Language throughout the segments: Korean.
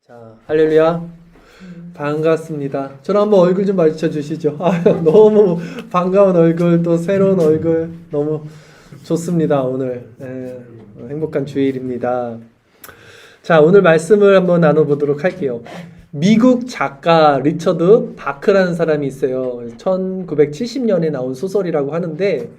자, 할렐루야. 반갑습니다. 저랑 한번 얼굴 좀 마주쳐 주시죠. 너무 반가운 얼굴, 또 새로운 얼굴, 너무 좋습니다. 오늘 행복한 주일입니다. 자, 오늘 말씀을 한번 나눠보도록 할게요. 미국 작가 리처드 바크라는 사람이 있어요. 1970년에 나온 소설이라고 하는데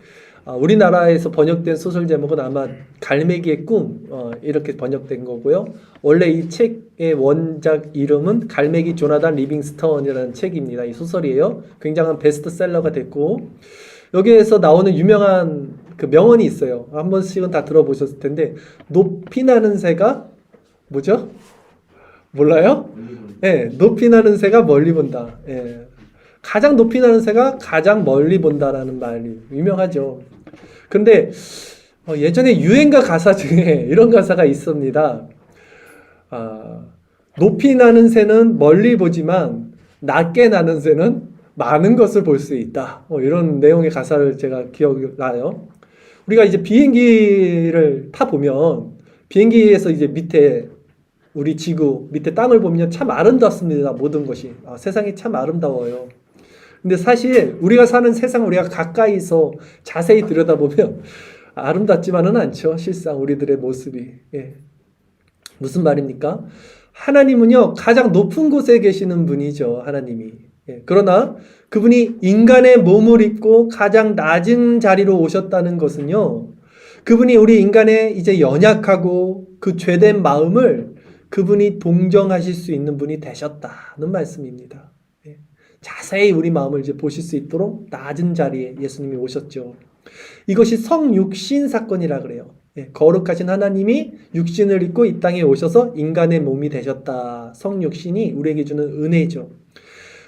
우리나라에서 번역된 소설 제목은 아마 갈매기의 꿈 이렇게 번역된 거고요. 원래 이 책의 원작 이름은 갈매기 조나단 리빙스턴이라는 책입니다. 이 소설이에요. 굉장한 베스트셀러가 됐고, 여기에서 나오는 유명한 그 명언이 있어요. 한 번씩은 다 들어보셨을 텐데, 높이 나는 새가 뭐죠? 몰라요? 네, 높이 나는 새가 멀리 본다. 예. 가장 높이 나는 새가 가장 멀리 본다라는 말이 유명하죠. 근데 예전에 유행가 가사 중에 이런 가사가 있습니다. 높이 나는 새는 멀리 보지만 낮게 나는 새는 많은 것을 볼 수 있다. 이런 내용의 가사를 제가 기억나요. 우리가 이제 비행기를 타 보면 비행기에서 이제 밑에 우리 지구 밑에 땅을 보면 참 아름답습니다. 모든 것이 세상이 참 아름다워요. 근데 사실 우리가 사는 세상 우리가 가까이서 자세히 들여다보면 아름답지만은 않죠. 실상 우리들의 모습이. 무슨 말입니까? 하나님은요 가장 높은 곳에 계시는 분이죠. 하나님이. 그러나 그분이 인간의 몸을 입고 가장 낮은 자리로 오셨다는 것은요, 그분이 우리 인간의 이제 연약하고 그 죄된 마음을 그분이 동정하실 수 있는 분이 되셨다는 말씀입니다. 자세히 우리 마음을 이제 보실 수 있도록 낮은 자리에 예수님이 오셨죠. 이것이 성육신 사건이라 그래요. 거룩하신 하나님이 육신을 입고 이 땅에 오셔서 인간의 몸이 되셨다. 성육신이 우리에게 주는 은혜죠.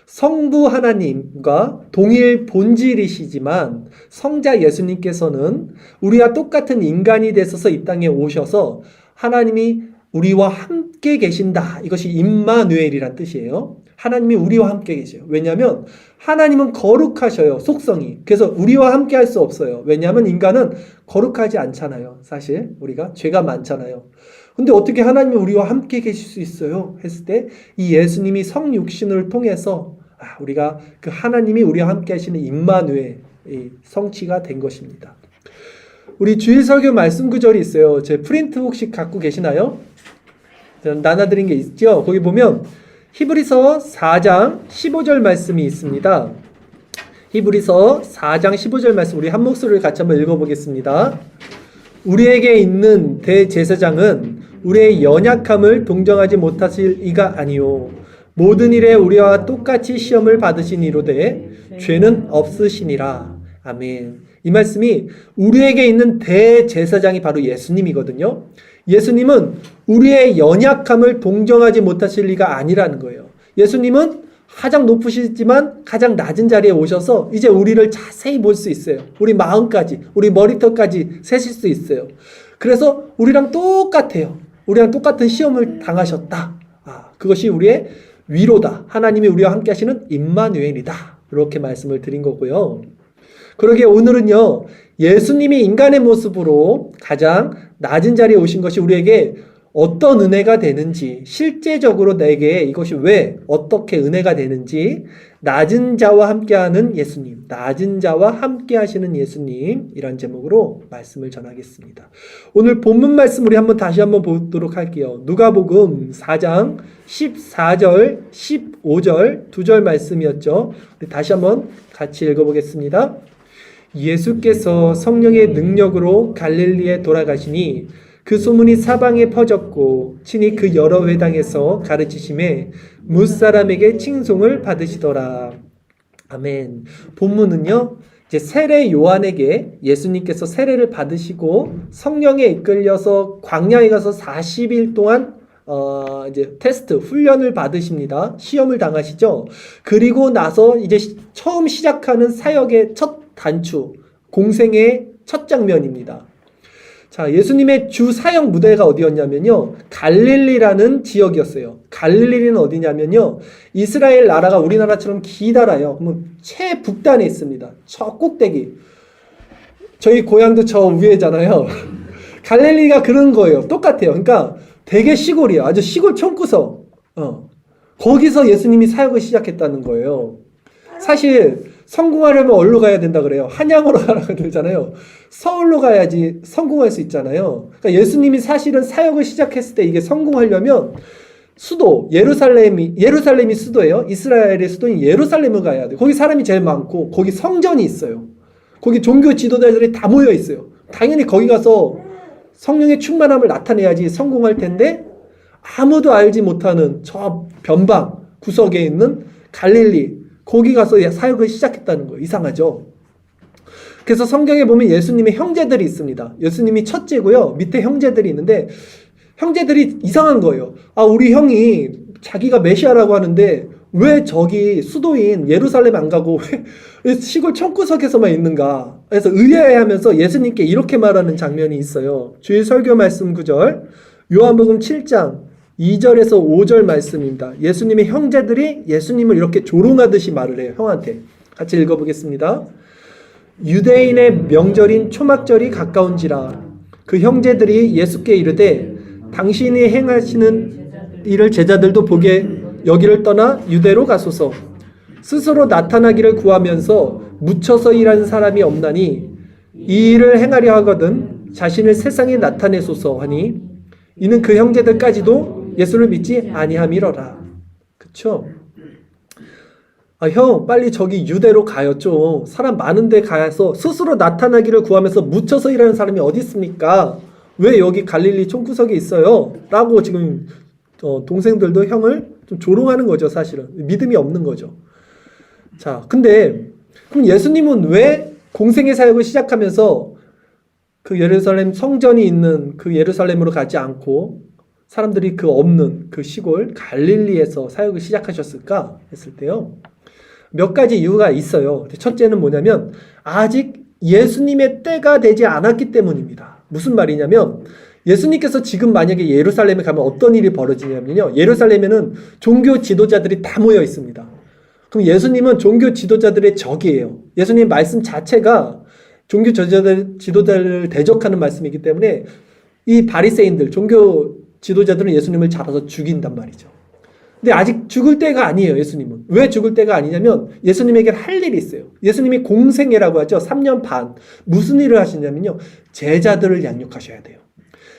성부 하나님과 동일 본질이시지만 성자 예수님께서는 우리와 똑같은 인간이 되셔서 이 땅에 오셔서 하나님이 우리와 함께 계신다. 이것이 임마누엘이란 뜻이에요. 하나님이 우리와 함께 계세요. 왜냐하면 하나님은 거룩하셔요. 속성이. 그래서 우리와 함께 할 수 없어요. 왜냐하면 인간은 거룩하지 않잖아요. 사실 우리가 죄가 많잖아요. 근데 어떻게 하나님이 우리와 함께 계실 수 있어요? 했을 때 이 예수님이 성육신을 통해서 우리가 그 하나님이 우리와 함께 하시는 임마누엘 성취가 된 것입니다. 우리 주일 설교 말씀 구절이 있어요. 제 프린트 혹시 갖고 계시나요? 나눠드린 게 있죠. 거기 보면 히브리서 4장 15절 말씀이 있습니다. 히브리서 4장 15절 말씀 우리 한 목소리를 같이 한번 읽어보겠습니다. 우리에게 있는 대제사장은 우리의 연약함을 동정하지 못하실 이가 아니요 모든 일에 우리와 똑같이 시험을 받으신 이로되 죄는 없으시니라. 아멘. 이 말씀이 우리에게 있는 대제사장이 바로 예수님이거든요. 예수님은 우리의 연약함을 동정하지 못하실 리가 아니라는 거예요. 예수님은 가장 높으시지만 가장 낮은 자리에 오셔서 이제 우리를 자세히 볼 수 있어요. 우리 마음까지, 우리 머리털까지 세실 수 있어요. 그래서 우리랑 똑같아요. 우리랑 똑같은 시험을 당하셨다. 그것이 우리의 위로다. 하나님이 우리와 함께 하시는 임마누엘이다. 이렇게 말씀을 드린 거고요. 그러기에 오늘은요, 예수님이 인간의 모습으로 가장 낮은 자리에 오신 것이 우리에게 어떤 은혜가 되는지, 실제적으로 내게 이것이 왜 어떻게 은혜가 되는지, 낮은 자와 함께하는 예수님, 낮은 자와 함께 하시는 예수님, 이런 제목으로 말씀을 전하겠습니다. 오늘 본문 말씀 우리 다시 한번 보도록 할게요. 누가복음 4장 14절, 15절 두 절 말씀이었죠. 우리 다시 한번 같이 읽어보겠습니다. 예수께서 성령의 능력으로 갈릴리에 돌아가시니 그 소문이 사방에 퍼졌고 친히 그 여러 회당에서 가르치심에 무사람에게 칭송을 받으시더라. 아멘. 본문은요, 이제 세례 요한에게 예수님께서 세례를 받으시고 성령에 이끌려서 광야에 가서 40일 동안 이제 테스트, 훈련을 받으십니다. 시험을 당하시죠. 그리고 나서 이제 처음 시작하는 사역의 첫 단추, 공생의 첫 장면입니다. 자, 예수님의 주 사역 무대가 어디였냐면요, 갈릴리라는 지역이었어요. 갈릴리는 어디냐면요, 이스라엘 나라가 우리나라처럼 기다라요. 그러면 최북단에 있습니다. 저 꼭대기. 저희 고향도 저 위에잖아요. 갈릴리가 그런 거예요. 똑같아요. 그러니까 되게 시골이에요. 아주 시골 촌구석. 거기서 예수님이 사역을 시작했다는 거예요. 사실 성공하려면 어디로 가야 된다 그래요? 한양으로 가라고 그러잖아요. 서울로 가야지 성공할 수 있잖아요. 그러니까 예수님이 사실은 사역을 시작했을 때 이게 성공하려면 수도 예루살렘이 수도예요. 이스라엘의 수도인 예루살렘을 가야 돼요. 거기 사람이 제일 많고 거기 성전이 있어요. 거기 종교 지도자들이 다 모여 있어요. 당연히 거기 가서 성령의 충만함을 나타내야지 성공할 텐데 아무도 알지 못하는 저 변방 구석에 있는 갈릴리 거기 가서 사역을 시작했다는 거예요. 이상하죠? 그래서 성경에 보면 예수님의 형제들이 있습니다. 예수님이 첫째고요. 밑에 형제들이 있는데 형제들이 이상한 거예요. 우리 형이 자기가 메시아라고 하는데 왜 저기 수도인 예루살렘 안 가고 왜 시골 청구석에서만 있는가? 그래서 의아해하면서 예수님께 이렇게 말하는 장면이 있어요. 주일 설교 말씀 9절, 요한복음 7장 2절에서 5절 말씀입니다. 예수님의 형제들이 예수님을 이렇게 조롱하듯이 말을 해요. 형한테. 같이 읽어보겠습니다. 유대인의 명절인 초막절이 가까운지라 그 형제들이 예수께 이르되 당신이 행하시는 일을 제자들도 보게 여기를 떠나 유대로 가소서. 스스로 나타나기를 구하면서 묻혀서 일하는 사람이 없나니 이 일을 행하려 하거든 자신을 세상에 나타내소서 하니 이는 그 형제들까지도 예수를 믿지 아니함이러라. 그쵸? 형 빨리 저기 유대로 가요. 좀 사람 많은 데 가서 스스로 나타나기를 구하면서 묻혀서 일하는 사람이 어디 있습니까? 왜 여기 갈릴리 총구석에 있어요? 라고 지금 동생들도 형을 좀 조롱하는 거죠. 사실은 믿음이 없는 거죠. 자, 근데 그럼 예수님은 왜 공생의 사역을 시작하면서 그 예루살렘 성전이 있는 그 예루살렘으로 가지 않고 사람들이 그 없는 그 시골 갈릴리에서 사역을 시작하셨을까 했을 때요. 몇 가지 이유가 있어요. 첫째는 뭐냐면 아직 예수님의 때가 되지 않았기 때문입니다. 무슨 말이냐면 예수님께서 지금 만약에 예루살렘에 가면 어떤 일이 벌어지냐면요. 예루살렘에는 종교 지도자들이 다 모여 있습니다. 그럼 예수님은 종교 지도자들의 적이에요. 예수님 말씀 자체가 종교 지도자를 대적하는 말씀이기 때문에 이 바리새인들 종교 지도자들은 예수님을 잡아서 죽인단 말이죠. 근데 아직 죽을 때가 아니에요. 예수님은. 왜 죽을 때가 아니냐면 예수님에게 할 일이 있어요. 예수님이 공생애라고 하죠. 3년 반. 무슨 일을 하시냐면요. 제자들을 양육하셔야 돼요.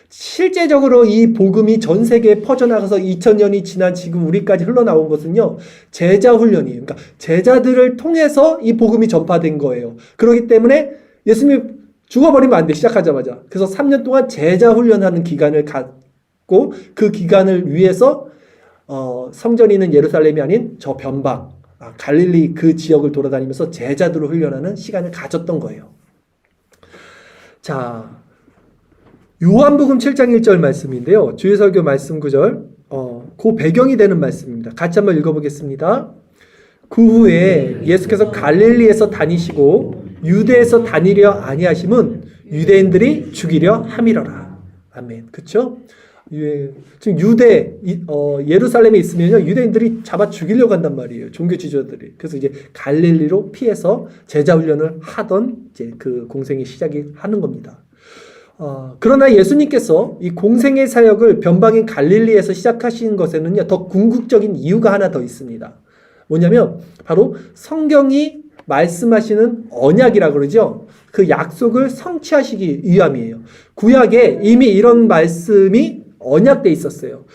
실제적으로 이 복음이 전 세계에 퍼져나가서 2000년이 지난 지금 우리까지 흘러나온 것은요. 제자 훈련이에요. 그러니까 제자들을 통해서 이 복음이 전파된 거예요. 그렇기 때문에 예수님이 죽어버리면 안 돼. 시작하자마자. 그래서 3년 동안 제자 훈련하는 기간을 갖고 그 기간을 위해서 성전이 있는 예루살렘이 아닌 저 변방 갈릴리 그 지역을 돌아다니면서 제자들을 훈련하는 시간을 가졌던 거예요. 자, 요한복음 7장 1절 말씀인데요. 주일설교 말씀 9절 그 배경이 되는 말씀입니다. 같이 한번 읽어보겠습니다. 그 후에 예수께서 갈릴리에서 다니시고 유대에서 다니려 아니하심은 유대인들이 죽이려 함이러라. 아멘. 그렇죠? 지금 예루살렘에 있으면요 유대인들이 잡아 죽이려고 한단 말이에요. 종교 지도자들이. 그래서 이제 갈릴리로 피해서 제자 훈련을 하던 이제 그 공생의 시작이 하는 겁니다. 그러나 예수님께서 이 공생의 사역을 변방인 갈릴리에서 시작하신 것에는요 더 궁극적인 이유가 하나 더 있습니다. 뭐냐면 바로 성경이 말씀하시는 언약이라고 그러죠. 그 약속을 성취하시기 위함이에요. 구약에 이미 이런 말씀이 언약돼 있었어요.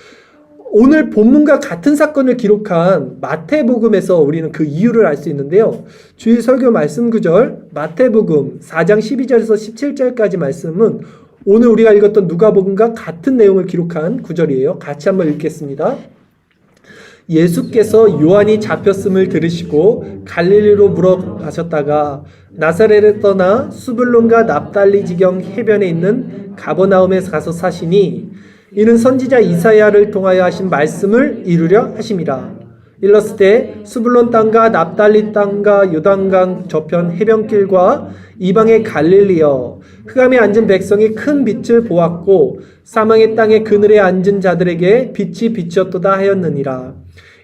오늘 본문과 같은 사건을 기록한 마태복음에서 우리는 그 이유를 알 수 있는데요. 주일 설교 말씀 9절 마태복음 4장 12절에서 17절까지 말씀은 오늘 우리가 읽었던 누가복음과 같은 내용을 기록한 구절이에요. 같이 한번 읽겠습니다. 예수께서 요한이 잡혔음을 들으시고 갈릴리로 물어가셨다가 나사렛에 떠나 수불론과 납달리 지경 해변에 있는 가버나움에 가서 사시니 이는 선지자 이사야를 통하여 하신 말씀을 이루려 하심이라. 일렀을 때 수불론 땅과 납달리 땅과 요단강 저편 해변길과 이방의 갈릴리여 흑암에 앉은 백성이 큰 빛을 보았고 사망의 땅의 그늘에 앉은 자들에게 빛이 비치었도다 하였느니라.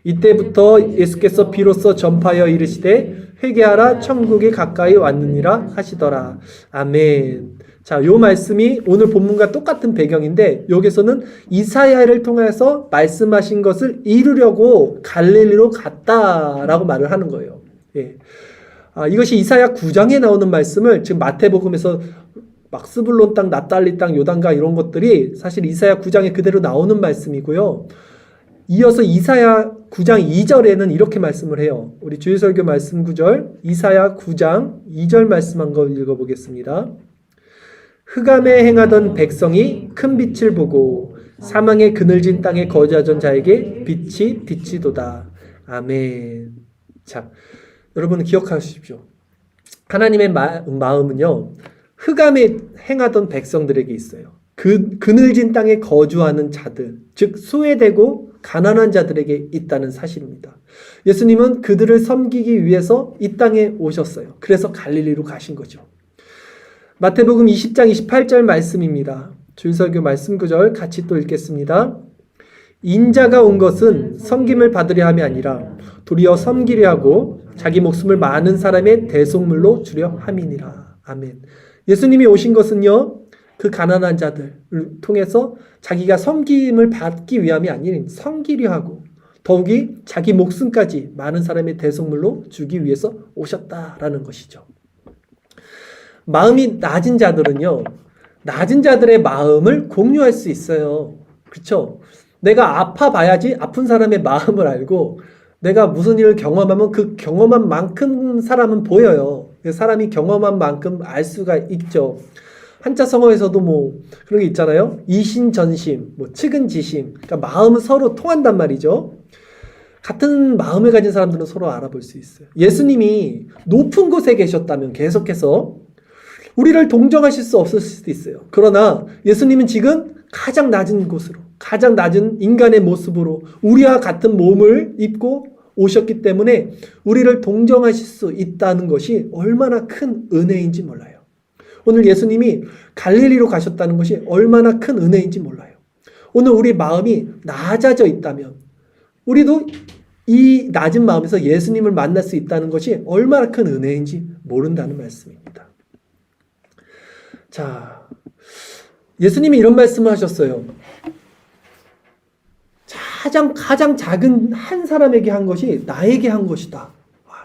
이때부터 예수께서 비로소 전파하여 이르시되 회개하라 천국이 가까이 왔느니라 하시더라. 아멘. 자, 요 말씀이 오늘 본문과 똑같은 배경인데 여기서는 이사야를 통해서 말씀하신 것을 이루려고 갈릴리로 갔다라고 말을 하는 거예요. 예. 이것이 이사야 9장에 나오는 말씀을 지금 마태복음에서 막 스불론 땅, 납달리 땅, 요단강 이런 것들이 사실 이사야 9장에 그대로 나오는 말씀이고요. 이어서 이사야 9장 2절에는 이렇게 말씀을 해요. 우리 주일설교 말씀 구절, 이사야 9장 2절 말씀 한번 읽어보겠습니다. 흑암에 행하던 백성이 큰 빛을 보고 사망의 그늘진 땅에 거주하던 자에게 빛이 비치도다. 아멘. 자, 여러분 기억하십시오. 하나님의 마음은요, 흑암에 행하던 백성들에게 있어요. 그늘진 땅에 거주하는 자들, 즉 소외되고 가난한 자들에게 있다는 사실입니다. 예수님은 그들을 섬기기 위해서 이 땅에 오셨어요. 그래서 갈릴리로 가신 거죠. 마태복음 20장 28절 말씀입니다. 주일설교 말씀 구절 같이 또 읽겠습니다. 인자가 온 것은 섬김을 받으려 함이 아니라 도리어 섬기려 하고 자기 목숨을 많은 사람의 대속물로 주려 함이니라. 아멘. 예수님이 오신 것은요, 그 가난한 자들을 통해서 자기가 섬김을 받기 위함이 아닌 섬기려 하고 더욱이 자기 목숨까지 많은 사람의 대속물로 주기 위해서 오셨다라는 것이죠. 마음이 낮은 자들은요, 낮은 자들의 마음을 공유할 수 있어요. 그렇죠? 내가 아파봐야지 아픈 사람의 마음을 알고 내가 무슨 일을 경험하면 그 경험한 만큼 사람은 보여요. 사람이 경험한 만큼 알 수가 있죠. 한자 성어에서도 뭐 그런 게 있잖아요. 이신전심, 뭐 측은지심. 그러니까 마음은 서로 통한단 말이죠. 같은 마음을 가진 사람들은 서로 알아볼 수 있어요. 예수님이 높은 곳에 계셨다면 계속해서 우리를 동정하실 수 없을 수도 있어요. 그러나 예수님은 지금 가장 낮은 곳으로, 가장 낮은 인간의 모습으로 우리와 같은 몸을 입고 오셨기 때문에 우리를 동정하실 수 있다는 것이 얼마나 큰 은혜인지 몰라요. 오늘 예수님이 갈릴리로 가셨다는 것이 얼마나 큰 은혜인지 몰라요. 오늘 우리 마음이 낮아져 있다면 우리도 이 낮은 마음에서 예수님을 만날 수 있다는 것이 얼마나 큰 은혜인지 모른다는 말씀입니다. 자, 예수님이 이런 말씀을 하셨어요. 가장 작은 한 사람에게 한 것이 나에게 한 것이다.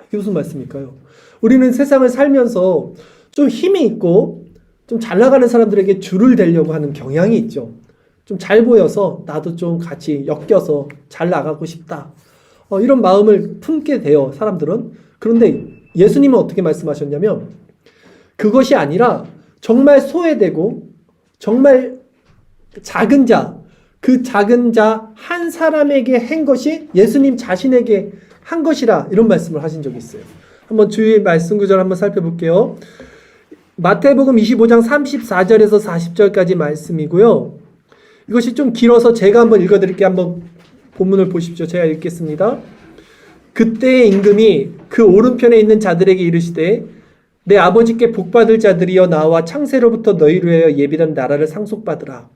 이게 무슨 말씀일까요? 우리는 세상을 살면서 좀 힘이 있고 좀 잘 나가는 사람들에게 줄을 대려고 하는 경향이 있죠. 좀 잘 보여서 나도 좀 같이 엮여서 잘 나가고 싶다. 이런 마음을 품게 돼요, 사람들은. 그런데 예수님은 어떻게 말씀하셨냐면 그것이 아니라 정말 소외되고 정말 작은 자, 그 작은 자 한 사람에게 한 것이 예수님 자신에게 한 것이라 이런 말씀을 하신 적이 있어요. 한번 주의 말씀 구절 한번 살펴볼게요. 마태복음 25장 34절에서 40절까지 말씀이고요. 이것이 좀 길어서 제가 한번 읽어드릴게요. 한번 본문을 보십시오. 제가 읽겠습니다. 그때의 임금이 그 오른편에 있는 자들에게 이르시되 내 아버지께 복받을 자들이여 나와 창세로부터 너희로 하여 예비된 나라를 상속받으라.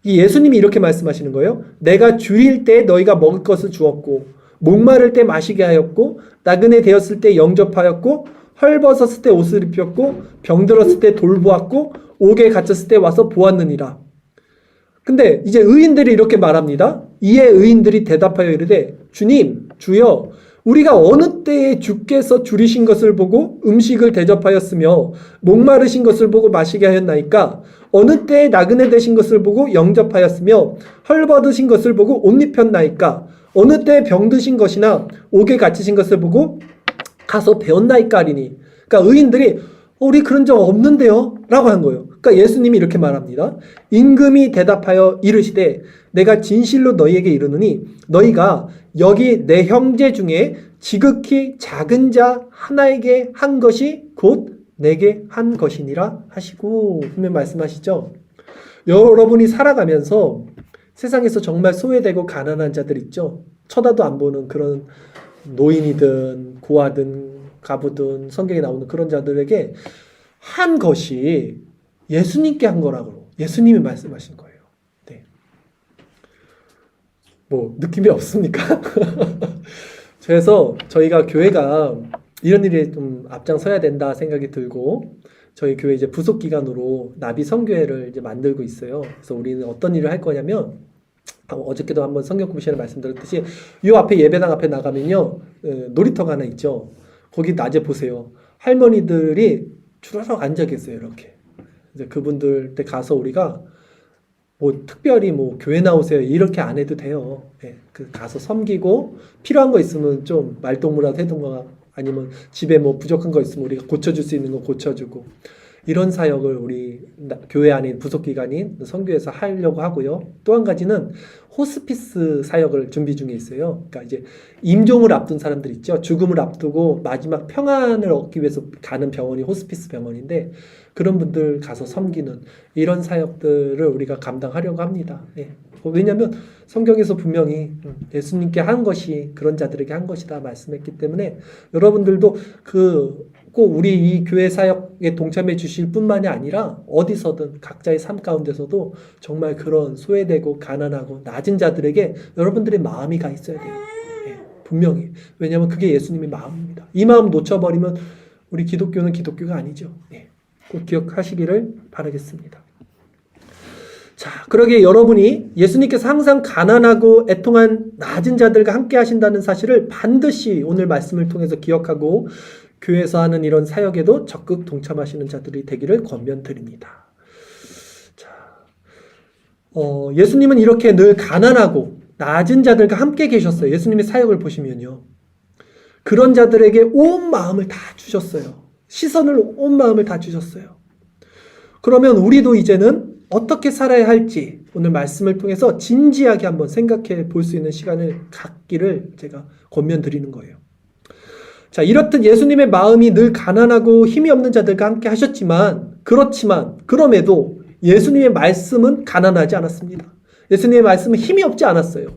이 예수님이 이렇게 말씀하시는 거예요. 내가 줄일 때 너희가 먹을 것을 주었고 목마를 때 마시게 하였고 나그네 되었을 때 영접하였고 헐벗었을 때 옷을 입혔고 병들었을 때 돌보았고 옥에 갇혔을 때 와서 보았느니라. 근데 이제 의인들이 이렇게 말합니다. 이에 의인들이 대답하여 이르되 주님, 주여 우리가 어느 때에 주께서 줄이신 것을 보고 음식을 대접하였으며 목마르신 것을 보고 마시게 하였나이까? 어느 때에 나그네 되신 것을 보고 영접하였으며 헐벗으신 것을 보고 옷 입혔나이까? 어느 때에 병드신 것이나 옥에 갇히신 것을 보고 가서 배웠나이까 하리니. 그러니까 의인들이 우리 그런 적 없는데요? 라고 한 거예요. 그러니까 예수님이 이렇게 말합니다. 임금이 대답하여 이르시되 내가 진실로 너희에게 이르노니 너희가 여기 내 형제 중에 지극히 작은 자 하나에게 한 것이 곧 내게 한 것이니라 하시고 분명 말씀하시죠. 여러분이 살아가면서 세상에서 정말 소외되고 가난한 자들 있죠. 쳐다도 안 보는 그런 노인이든 고아든 가부든 성경에 나오는 그런 자들에게 한 것이 예수님께 한 거라고 예수님이 말씀하신 거예요. 네. 뭐 느낌이 없습니까? 그래서 저희가 교회가 이런 일에 좀 앞장서야 된다 생각이 들고 저희 교회 이제 부속 기관으로 나비 선교회를 이제 만들고 있어요. 그래서 우리는 어떤 일을 할 거냐면 어저께도 한번 성경 공부 시간에 말씀드렸듯이 이 앞에 예배당 앞에 나가면요 놀이터가 하나 있죠. 거기 낮에 보세요. 할머니들이 주르륵 앉아 계세요. 이렇게. 이제 그분들 때 가서 우리가 뭐 특별히 뭐 교회 나오세요 이렇게 안 해도 돼요. 예, 그 가서 섬기고 필요한 거 있으면 좀 말동무라도 해둔가 아니면 집에 뭐 부족한 거 있으면 우리가 고쳐줄 수 있는 거 고쳐주고 이런 사역을 우리 교회 안에 부속기관인 선교에서 하려고 하고요. 또 한 가지는 호스피스 사역을 준비 중에 있어요. 그러니까 이제 임종을 앞둔 사람들 있죠. 죽음을 앞두고 마지막 평안을 얻기 위해서 가는 병원이 호스피스 병원인데 그런 분들 가서 섬기는 이런 사역들을 우리가 감당하려고 합니다. 예. 왜냐하면 성경에서 분명히 예수님께 한 것이 그런 자들에게 한 것이다 말씀했기 때문에 여러분들도 꼭 우리 이 교회 사역에 동참해 주실 뿐만이 아니라 어디서든 각자의 삶 가운데서도 정말 그런 소외되고 가난하고 낮은 자들에게 여러분들의 마음이 가 있어야 돼요. 예, 분명히. 왜냐하면 그게 예수님의 마음입니다. 이 마음 놓쳐버리면 우리 기독교는 기독교가 아니죠. 예, 꼭 기억하시기를 바라겠습니다. 자, 그러기에 여러분이 예수님께서 항상 가난하고 애통한 낮은 자들과 함께 하신다는 사실을 반드시 오늘 말씀을 통해서 기억하고 교회에서 하는 이런 사역에도 적극 동참하시는 자들이 되기를 권면드립니다. 자, 예수님은 이렇게 늘 가난하고 낮은 자들과 함께 계셨어요. 예수님의 사역을 보시면요. 그런 자들에게 온 마음을 다 주셨어요. 시선을 온 마음을 다 주셨어요. 그러면 우리도 이제는 어떻게 살아야 할지 오늘 말씀을 통해서 진지하게 한번 생각해 볼 수 있는 시간을 갖기를 제가 권면드리는 거예요. 자, 이렇듯 예수님의 마음이 늘 가난하고 힘이 없는 자들과 함께 하셨지만 그럼에도 예수님의 말씀은 가난하지 않았습니다. 예수님의 말씀은 힘이 없지 않았어요.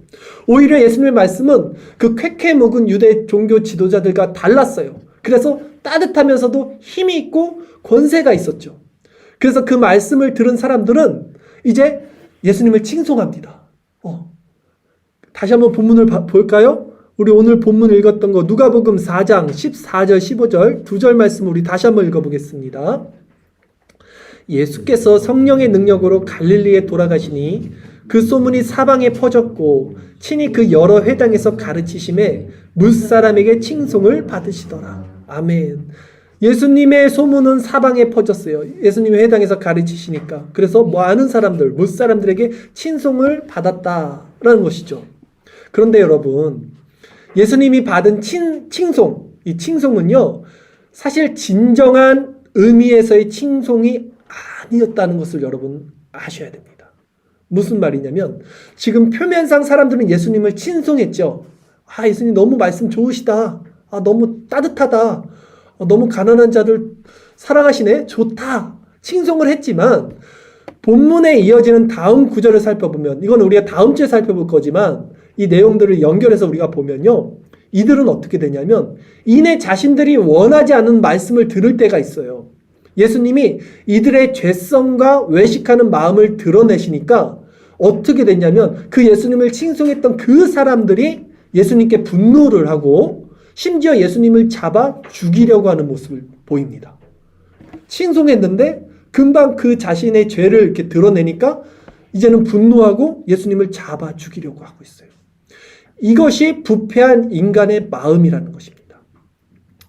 오히려 예수님의 말씀은 그 쾌쾌 묵은 유대 종교 지도자들과 달랐어요. 그래서 따뜻하면서도 힘이 있고 권세가 있었죠. 그래서 그 말씀을 들은 사람들은 이제 예수님을 칭송합니다. 다시 한번 본문을 볼까요? 우리 오늘 본문 읽었던 거 누가복음 4장 14절 15절 두 절 말씀 우리 다시 한번 읽어보겠습니다. 예수께서 성령의 능력으로 갈릴리에 돌아가시니 그 소문이 사방에 퍼졌고 친히 그 여러 회당에서 가르치심에 무사람에게 칭송을 받으시더라. 아멘. 예수님의 소문은 사방에 퍼졌어요. 예수님의 회당에서 가르치시니까. 그래서 많은 사람들, 무사람들에게 칭송을 받았다라는 것이죠. 그런데 여러분, 예수님이 받은 칭송, 이 칭송은요, 사실 진정한 의미에서의 칭송이 아니었다는 것을 여러분 아셔야 됩니다. 무슨 말이냐면, 지금 표면상 사람들은 예수님을 칭송했죠. 예수님 너무 말씀 좋으시다. 너무 따뜻하다. 너무 가난한 자들 사랑하시네. 좋다. 칭송을 했지만, 본문에 이어지는 다음 구절을 살펴보면, 이건 우리가 다음 주에 살펴볼 거지만, 이 내용들을 연결해서 우리가 보면요. 이들은 어떻게 되냐면 이내 자신들이 원하지 않은 말씀을 들을 때가 있어요. 예수님이 이들의 죄성과 외식하는 마음을 드러내시니까 어떻게 됐냐면 그 예수님을 칭송했던 그 사람들이 예수님께 분노를 하고 심지어 예수님을 잡아 죽이려고 하는 모습을 보입니다. 칭송했는데 금방 그 자신의 죄를 이렇게 드러내니까 이제는 분노하고 예수님을 잡아 죽이려고 하고 있어요. 이것이 부패한 인간의 마음이라는 것입니다.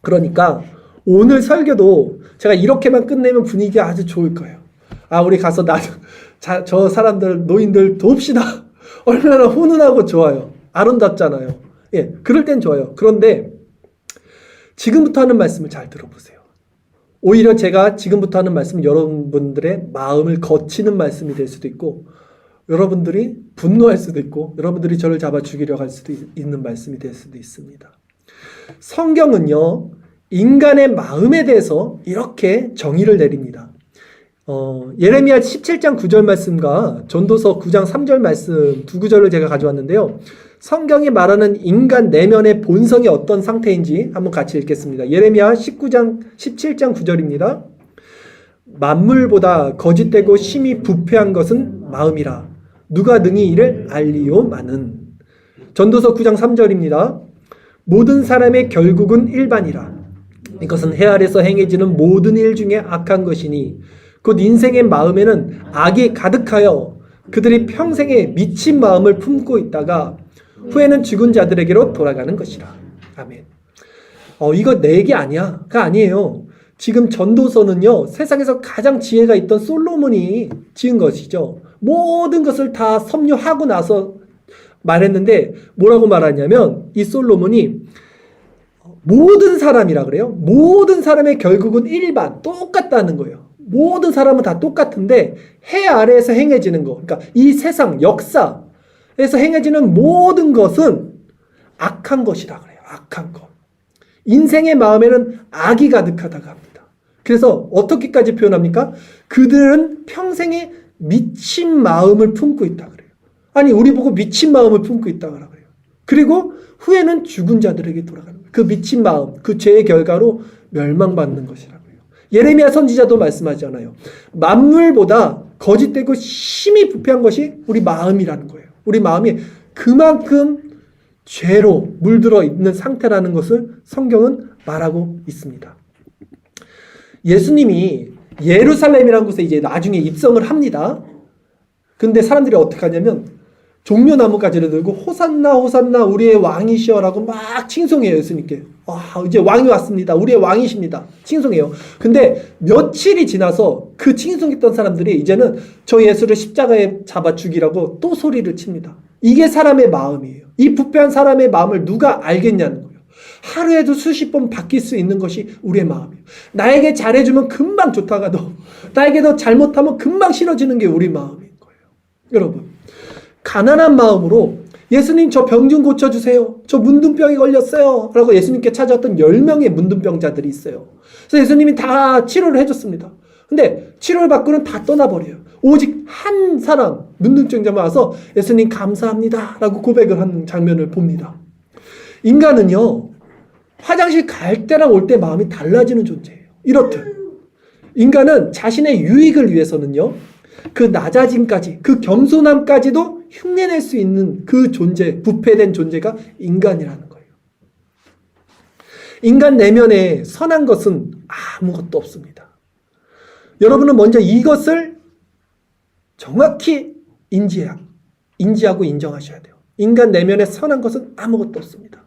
그러니까 오늘 설교도 제가 이렇게만 끝내면 분위기가 아주 좋을 거예요. 우리 가서 저 사람들, 노인들 돕시다. 얼마나 훈훈하고 좋아요. 아름답잖아요. 예, 그럴 땐 좋아요. 그런데 지금부터 하는 말씀을 잘 들어보세요. 오히려 제가 지금부터 하는 말씀은 여러분들의 마음을 거치는 말씀이 될 수도 있고 여러분들이 분노할 수도 있고 여러분들이 저를 잡아 죽이려고 할 수도 있는 말씀이 될 수도 있습니다. 성경은요. 인간의 마음에 대해서 이렇게 정의를 내립니다. 예레미야 17장 9절 말씀과 전도서 9장 3절 말씀 두 구절을 제가 가져왔는데요. 성경이 말하는 인간 내면의 본성이 어떤 상태인지 한번 같이 읽겠습니다. 예레미야 17장 9절입니다. 만물보다 거짓되고 심히 부패한 것은 마음이라. 누가 능히 이를 알리오마는. 전도서 9장 3절입니다. 모든 사람의 결국은 일반이라. 이것은 해 아래서 행해지는 모든 일 중에 악한 것이니 곧 인생의 마음에는 악이 가득하여 그들이 평생에 미친 마음을 품고 있다가 후에는 죽은 자들에게로 돌아가는 것이라. 아멘. 이거 내 얘기 아니야.가 아니에요. 지금 전도서는요, 세상에서 가장 지혜가 있던 솔로몬이 지은 것이죠. 모든 것을 다 섭렵하고 나서 말했는데 뭐라고 말하냐면 이 솔로몬이 모든 사람이라 그래요. 모든 사람의 결국은 일반 똑같다는 거예요. 모든 사람은 다 똑같은데 해 아래에서 행해지는 거, 그러니까 이 세상 역사에서 행해지는 모든 것은 악한 것이라 그래요. 악한 것. 인생의 마음에는 악이 가득하다고 합니다. 그래서 어떻게까지 표현합니까? 그들은 평생에 미친 마음을 품고 있다 그래요. 아니 우리 보고 미친 마음을 품고 있다 그래요. 그리고 후에는 죽은 자들에게 돌아가는 거예요. 그 미친 마음, 그 죄의 결과로 멸망받는 것이라고요. 예레미야 선지자도 말씀하잖아요. 만물보다 거짓되고 심히 부패한 것이 우리 마음이라는 거예요. 우리 마음이 그만큼 죄로 물들어 있는 상태라는 것을 성경은 말하고 있습니다. 예수님이 예루살렘이라는 곳에 이제 나중에 입성을 합니다. 근데 사람들이 어떻게 하냐면 종려나무 가지를 들고 호산나 호산나 우리의 왕이시여라고 막 칭송해요. 예수님께. 이제 왕이 왔습니다. 우리의 왕이십니다. 칭송해요. 근데 며칠이 지나서 그 칭송했던 사람들이 이제는 저 예수를 십자가에 잡아 죽이라고 또 소리를 칩니다. 이게 사람의 마음이에요. 이 부패한 사람의 마음을 누가 알겠냐는 거예요. 하루에도 수십 번 바뀔 수 있는 것이 우리의 마음이에요. 나에게 잘해주면 금방 좋다가도 나에게 더 잘못하면 금방 싫어지는 게 우리 마음인 거예요. 여러분, 가난한 마음으로 예수님 저 병 좀 고쳐주세요. 저 문둥병이 걸렸어요. 라고 예수님께 찾아왔던 10명의 문둥병자들이 있어요. 그래서 예수님이 다 치료를 해줬습니다. 근데 치료를 받고는 다 떠나버려요. 오직 한 사람 문둥병자만 와서 예수님 감사합니다 라고 고백을 하는 장면을 봅니다. 인간은요, 화장실 갈 때랑 올 때 마음이 달라지는 존재예요. 이렇듯 인간은 자신의 유익을 위해서는요, 그 낮아짐까지, 그 겸손함까지도 흉내낼 수 있는 그 존재, 부패된 존재가 인간이라는 거예요. 인간 내면에 선한 것은 아무것도 없습니다. 여러분은 먼저 이것을 정확히 인지하고 인정하셔야 돼요. 인간 내면에 선한 것은 아무것도 없습니다.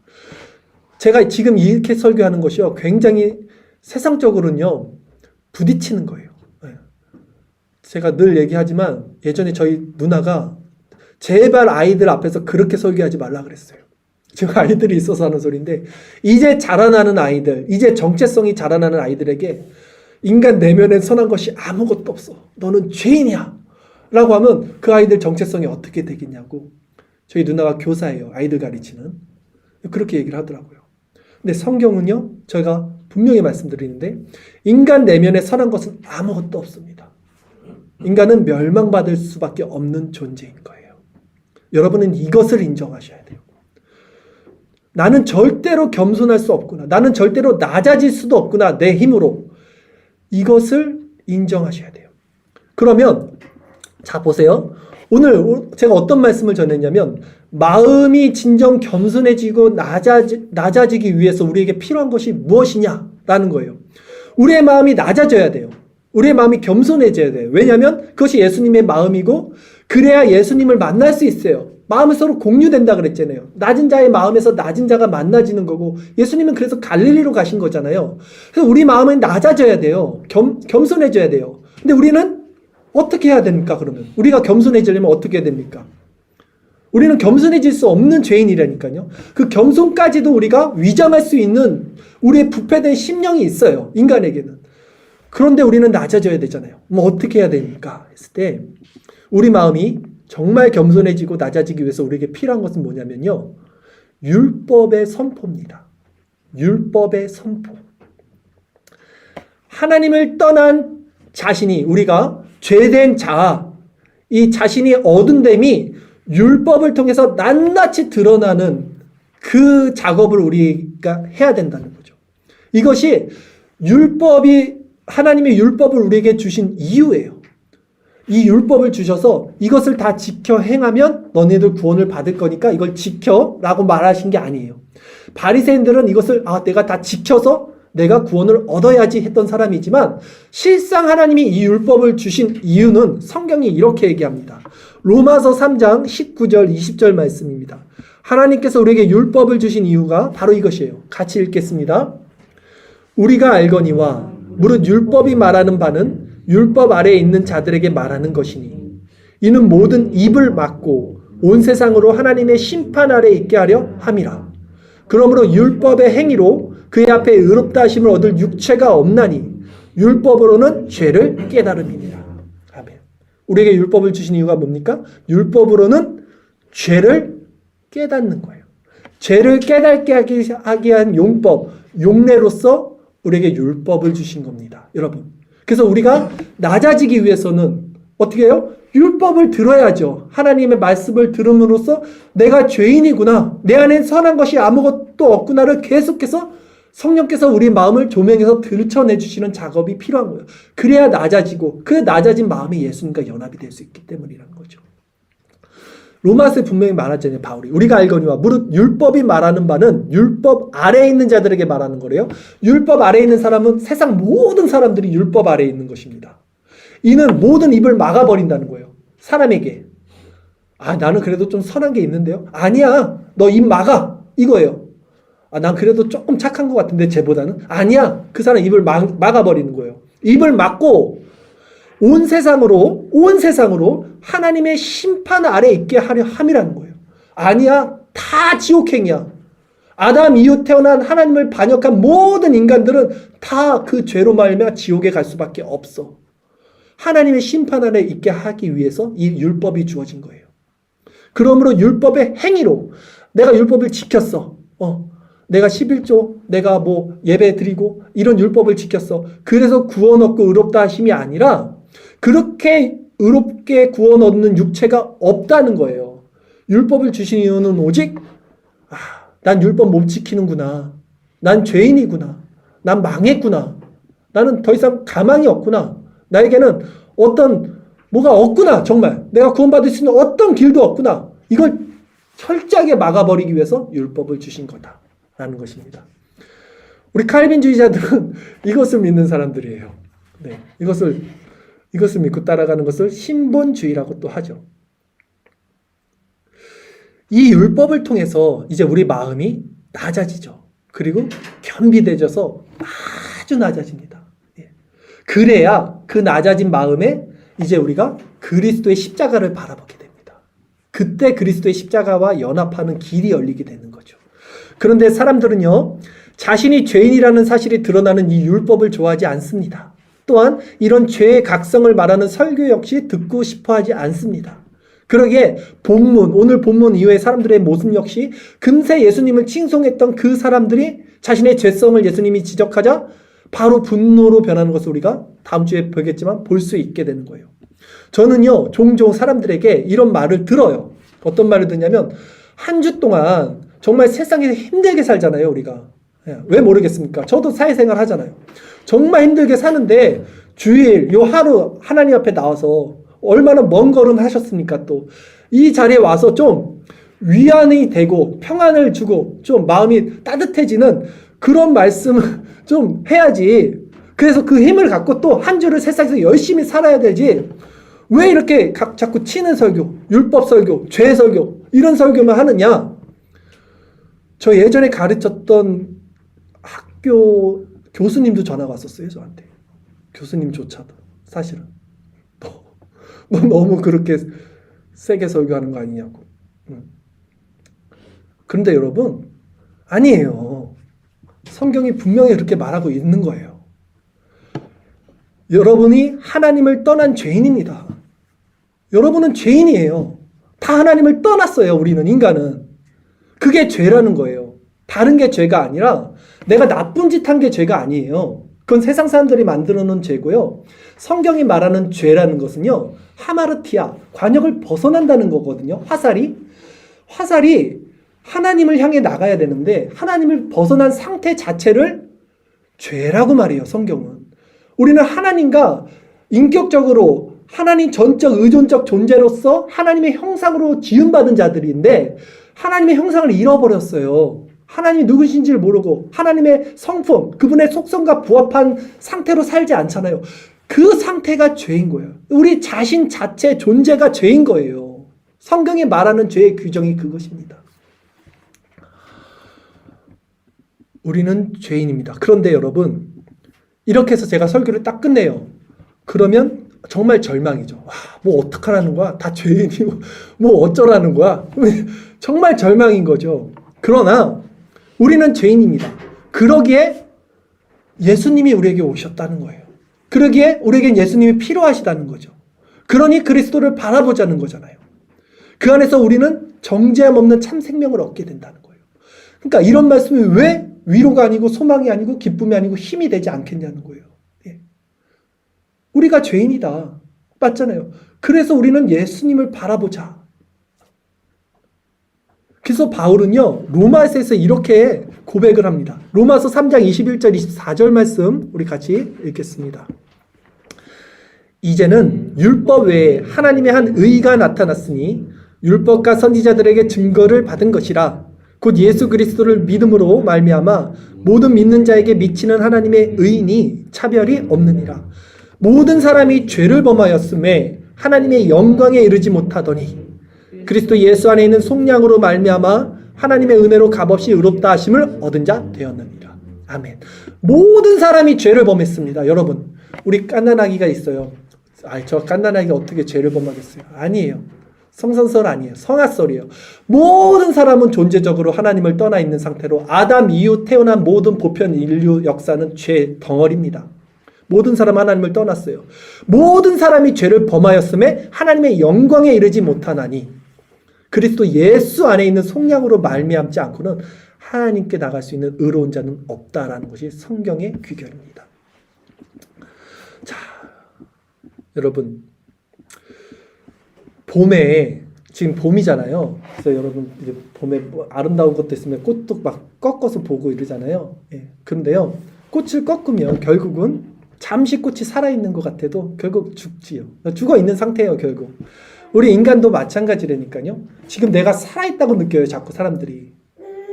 제가 지금 이렇게 설교하는 것이요, 굉장히 세상적으로는요, 부딪히는 거예요. 제가 늘 얘기하지만 예전에 저희 누나가 제발 아이들 앞에서 그렇게 설교하지 말라 그랬어요. 제가 아이들이 있어서 하는 소리인데, 이제 자라나는 아이들, 이제 정체성이 자라나는 아이들에게 인간 내면에 선한 것이 아무것도 없어. 너는 죄인이야. 라고 하면 그 아이들 정체성이 어떻게 되겠냐고. 저희 누나가 교사예요. 아이들 가르치는. 그렇게 얘기를 하더라고요. 근데 성경은요, 제가 분명히 말씀드리는데 인간 내면에 선한 것은 아무것도 없습니다. 인간은 멸망받을 수밖에 없는 존재인 거예요. 여러분은 이것을 인정하셔야 돼요. 나는 절대로 겸손할 수 없구나. 나는 절대로 낮아질 수도 없구나. 내 힘으로. 이것을 인정하셔야 돼요. 그러면 자 보세요. 오늘 제가 어떤 말씀을 전했냐면, 마음이 진정 겸손해지고 낮아지기 위해서 우리에게 필요한 것이 무엇이냐라는 거예요. 우리의 마음이 낮아져야 돼요. 우리의 마음이 겸손해져야 돼요. 왜냐하면 그것이 예수님의 마음이고, 그래야 예수님을 만날 수 있어요. 마음은 서로 공유된다 그랬잖아요. 낮은 자의 마음에서 낮은 자가 만나지는 거고, 예수님은 그래서 갈릴리로 가신 거잖아요. 그래서 우리 마음은 낮아져야 돼요. 겸손해져야 돼요. 근데 우리는 어떻게 해야 됩니까? 그러면 우리가 겸손해지려면 어떻게 해야 됩니까? 우리는 겸손해질 수 없는 죄인이라니까요. 그 겸손까지도 우리가 위장할 수 있는 우리의 부패된 심령이 있어요. 인간에게는. 그런데 우리는 낮아져야 되잖아요. 뭐 어떻게 해야 됩니까? 했을 때 우리 마음이 정말 겸손해지고 낮아지기 위해서 우리에게 필요한 것은 뭐냐면요, 율법의 선포입니다. 율법의 선포. 하나님을 떠난 자신이, 우리가 죄된 자, 이 자신이 얻은 됨이 율법을 통해서 낱낱이 드러나는 그 작업을 우리가 해야 된다는 거죠. 이것이 하나님의 율법을 우리에게 주신 이유예요. 이 율법을 주셔서 이것을 다 지켜 행하면 너네들 구원을 받을 거니까 이걸 지켜라고 말하신 게 아니에요. 바리새인들은 이것을 내가 다 지켜서 내가 구원을 얻어야지 했던 사람이지만 실상 하나님이 이 율법을 주신 이유는 성경이 이렇게 얘기합니다. 로마서 3장 19절 20절 말씀입니다. 하나님께서 우리에게 율법을 주신 이유가 바로 이것이에요. 같이 읽겠습니다. 우리가 알거니와 무릇 율법이 말하는 바는 율법 아래에 있는 자들에게 말하는 것이니 이는 모든 입을 막고 온 세상으로 하나님의 심판 아래 있게 하려 함이라. 그러므로 율법의 행위로 그의 앞에 의롭다 하심을 얻을 육체가 없나니 율법으로는 죄를 깨달음이니라. 아멘. 우리에게 율법을 주신 이유가 뭡니까? 율법으로는 죄를 깨닫는 거예요. 죄를 깨닫게 하기 위한 용법, 용례로서 우리에게 율법을 주신 겁니다. 여러분. 그래서 우리가 낮아지기 위해서는 어떻게 해요? 율법을 들어야죠. 하나님의 말씀을 들음으로써 내가 죄인이구나. 내 안엔 선한 것이 아무것도 없구나를 계속해서 성령께서 우리 마음을 조명해서 들춰내 주시는 작업이 필요한 거예요. 그래야 낮아지고 그 낮아진 마음이 예수님과 연합이 될 수 있기 때문이라는 거죠. 로마서에 분명히 말하잖아요. 바울이. 우리가 알거니와 무릇 율법이 말하는 바는 율법 아래에 있는 자들에게 말하는 거래요. 율법 아래에 있는 사람은 세상 모든 사람들이 율법 아래에 있는 것입니다. 이는 모든 입을 막아버린다는 거예요. 사람에게. 아, 나는 그래도 좀 선한 게 있는데요. 아니야. 너 입 막아. 이거예요. 아, 난 그래도 조금 착한 것 같은데 쟤보다는. 아니야. 그 사람 입을 막아버리는 거예요. 입을 막고 온 세상으로 하나님의 심판 아래 있게 하려 함이라는 거예요. 아니야. 다 지옥행이야. 아담 이후 태어난 하나님을 반역한 모든 인간들은 다 그 죄로 말미암아 지옥에 갈 수밖에 없어. 하나님의 심판 아래 있게 하기 위해서 이 율법이 주어진 거예요. 그러므로 율법의 행위로 내가 율법을 지켰어. 내가 11조, 내가 뭐 예배 드리고 이런 율법을 지켰어. 그래서 구원 얻고 의롭다 하심이 아니라 그렇게 의롭게 구원 얻는 육체가 없다는 거예요. 율법을 주신 이유는 오직 난 율법 못 지키는구나. 난 죄인이구나. 난 망했구나. 나는 더 이상 가망이 없구나. 나에게는 뭐가 없구나. 정말 내가 구원받을 수 있는 어떤 길도 없구나. 이걸 철저하게 막아버리기 위해서 율법을 주신 거다라는 것입니다. 우리 칼빈주의자들은 이것을 믿는 사람들이에요. 네, 이것을 믿고 따라가는 것을 신본주의라고 또 하죠. 이 율법을 통해서 이제 우리 마음이 낮아지죠. 그리고 겸비돼져서 아주 낮아집니다. 그래야 그 낮아진 마음에 이제 우리가 그리스도의 십자가를 바라보게 됩니다. 그때 그리스도의 십자가와 연합하는 길이 열리게 되는 거죠. 그런데 사람들은요, 자신이 죄인이라는 사실이 드러나는 이 율법을 좋아하지 않습니다. 또한 이런 죄의 각성을 말하는 설교 역시 듣고 싶어 하지 않습니다. 그러기에 오늘 본문 이후의 사람들의 모습 역시 금세 예수님을 칭송했던 그 사람들이 자신의 죄성을 예수님이 지적하자 바로 분노로 변하는 것을 우리가 다음 주에 보겠지만 볼 수 있게 되는 거예요. 저는요, 종종 사람들에게 이런 말을 들어요. 어떤 말을 듣냐면, 한 주 동안 정말 세상에서 힘들게 살잖아요, 우리가. 왜 모르겠습니까? 저도 사회생활 하잖아요. 정말 힘들게 사는데 주일 요 하루 하나님 앞에 나와서 얼마나 먼 걸음 하셨습니까? 또 이 자리에 와서 좀 위안이 되고 평안을 주고 좀 마음이 따뜻해지는 그런 말씀을 좀 해야지. 그래서 그 힘을 갖고 또 한 주를 세상에서 열심히 살아야 되지. 왜 이렇게 자꾸 치는 설교, 율법 설교, 죄 설교 이런 설교만 하느냐? 저 예전에 가르쳤던 학교 교수님도 전화가 왔었어요, 저한테. 교수님조차도 사실은 너 너무 그렇게 세게 설교하는 거 아니냐고. 그런데 여러분, 아니에요. 성경이 분명히 그렇게 말하고 있는 거예요. 여러분이 하나님을 떠난 죄인입니다. 여러분은 죄인이에요. 다 하나님을 떠났어요. 우리는, 인간은. 그게 죄라는 거예요. 다른 게 죄가 아니라 내가 나쁜 짓 한 게 죄가 아니에요. 그건 세상 사람들이 만들어 놓은 죄고요. 성경이 말하는 죄라는 것은요, 하마르티아, 관역을 벗어난다는 거거든요. 화살이 하나님을 향해 나가야 되는데 하나님을 벗어난 상태 자체를 죄라고 말해요, 성경은. 우리는 하나님과 인격적으로 하나님 전적 의존적 존재로서 하나님의 형상으로 지음받은 자들인데 하나님의 형상을 잃어버렸어요. 하나님이 누구신지를 모르고 하나님의 성품, 그분의 속성과 부합한 상태로 살지 않잖아요. 그 상태가 죄인 거예요. 우리 자신 자체 존재가 죄인 거예요. 성경이 말하는 죄의 규정이 그것입니다. 우리는 죄인입니다. 그런데 여러분, 이렇게 해서 제가 설교를 딱 끝내요. 그러면 정말 절망이죠. 와, 뭐 어떡하라는 거야? 다 죄인이고 뭐 어쩌라는 거야? 정말 절망인 거죠. 그러나 우리는 죄인입니다. 그러기에 예수님이 우리에게 오셨다는 거예요. 그러기에 우리에겐 예수님이 필요하시다는 거죠. 그러니 그리스도를 바라보자는 거잖아요. 그 안에서 우리는 정죄함 없는 참 생명을 얻게 된다는 거예요. 그러니까 이런 말씀이 왜 위로가 아니고 소망이 아니고 기쁨이 아니고 힘이 되지 않겠냐는 거예요. 예. 우리가 죄인이다. 맞잖아요. 그래서 우리는 예수님을 바라보자. 그래서 바울은요, 로마서에서 이렇게 고백을 합니다. 로마서 3장 21절 24절 말씀 우리 같이 읽겠습니다. 이제는 율법 외에 하나님의 한 의가 나타났으니 율법과 선지자들에게 증거를 받은 것이라. 곧 예수 그리스도를 믿음으로 말미암아 모든 믿는 자에게 미치는 하나님의 의인이 차별이 없느니라. 모든 사람이 죄를 범하였음에 하나님의 영광에 이르지 못하더니 그리스도 예수 안에 있는 속량으로 말미암아 하나님의 은혜로 값없이 의롭다 하심을 얻은 자 되었느니라. 아멘. 모든 사람이 죄를 범했습니다. 여러분, 우리 갓난아기가 있어요. 저 갓난아기가 어떻게 죄를 범하겠어요? 아니에요. 성선설 아니에요. 성화설이에요. 모든 사람은 존재적으로 하나님을 떠나 있는 상태로 아담 이후 태어난 모든 보편 인류 역사는 죄 덩어리입니다. 모든 사람 하나님을 떠났어요. 모든 사람이 죄를 범하였음에 하나님의 영광에 이르지 못하나니 그리스도 예수 안에 있는 속량으로 말미암지 않고는 하나님께 나갈 수 있는 의로운 자는 없다라는 것이 성경의 귀결입니다. 자, 여러분, 봄에 지금 봄이잖아요. 그래서 여러분 이제 봄에 뭐 아름다운 것도 있으면 꽃도 막 꺾어서 보고 이러잖아요. 예. 그런데요, 꽃을 꺾으면 결국은 잠시 꽃이 살아있는 것 같아도 결국 죽지요. 죽어 있는 상태예요, 결국. 우리 인간도 마찬가지라니까요. 지금 내가 살아있다고 느껴요, 자꾸 사람들이.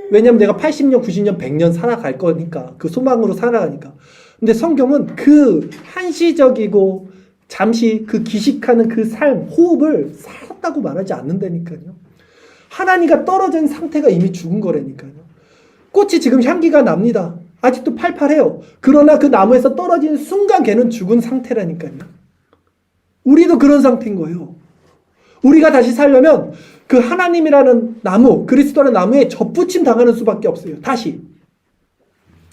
왜냐면 내가 80년, 90년, 100년 살아갈 거니까. 그 소망으로 살아가니까. 근데 성경은 그 한시적이고 잠시 그 기식하는 그 삶, 호흡을 살았다고 말하지 않는다니까요. 하나님과 떨어진 상태가 이미 죽은 거라니까요. 꽃이 지금 향기가 납니다. 아직도 팔팔해요. 그러나 그 나무에서 떨어진 순간 걔는 죽은 상태라니까요. 우리도 그런 상태인 거예요. 우리가 다시 살려면 그 하나님이라는 나무, 그리스도라는 나무에 접붙임 당하는 수밖에 없어요. 다시.